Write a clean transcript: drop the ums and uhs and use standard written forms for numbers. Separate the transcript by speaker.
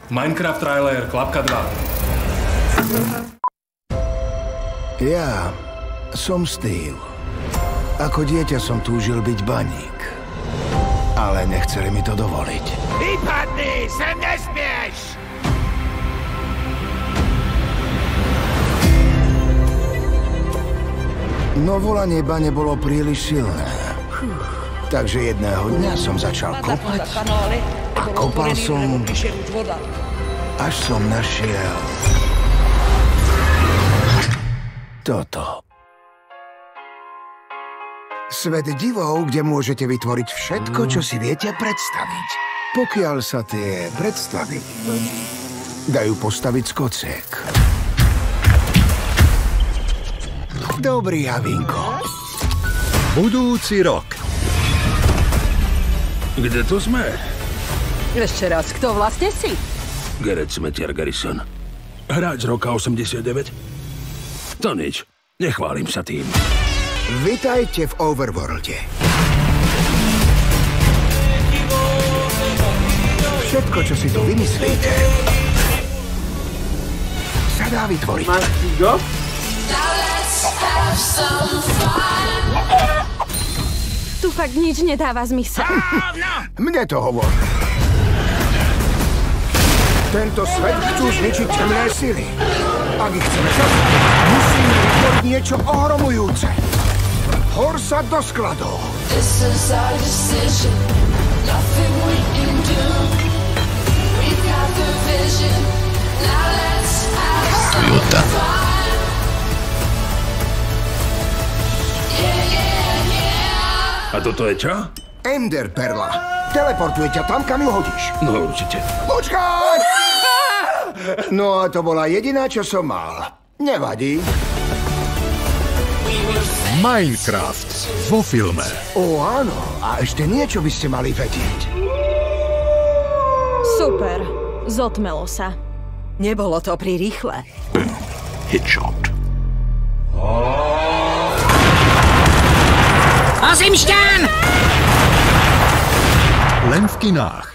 Speaker 1: Minecraft trailer, klapka 2.
Speaker 2: Ja som Steve. Ako dieťa som túžil byť baník. Ale nechceli mi to dovoliť.
Speaker 3: Vypadni! Sem nesmieš!
Speaker 2: No volanie bane bolo príliš silné. Takže jedného dňa som začal kopať a kopal som, až som našiel toto. Svet divov, kde môžete vytvoriť všetko, čo si viete predstaviť. Pokiaľ sa tie predstavy dajú postaviť z kociek. Dobrý, Javinko.
Speaker 4: Budúci rok.
Speaker 5: Kde to sme?
Speaker 6: Ešte raz, kto vlastne si?
Speaker 5: Gareth Smetiar Garrison. Hráč roka 89? To nič. Nechválim sa tým.
Speaker 2: Vitajte v Overworlde. Všetko, čo si tu vymyslíte, sa dá vytvoriť.
Speaker 7: Tu fakt nič nedáva zmysel.
Speaker 2: Mne to hovor. Tento svet chcú zničiť temné sily. Ak ich chceme zastaviť, musíme vytvoriť niečo ohromujúce. Hor sa do skladov.
Speaker 4: Juta.
Speaker 5: A toto je čo?
Speaker 2: Ender Perla. Teleportuje ťa tam, kam ju hodíš.
Speaker 5: No určite.
Speaker 2: Počkaj! No a to bola jediná, čo som mal. Nevadí.
Speaker 4: Minecraft vo filme.
Speaker 2: Ó, áno. A ešte niečo by ste mali vedieť.
Speaker 7: Super. Zotmelo sa.
Speaker 6: Nebolo to prirýchle.
Speaker 4: Hitshot.
Speaker 3: Ozimšťan!
Speaker 4: Len v kinách.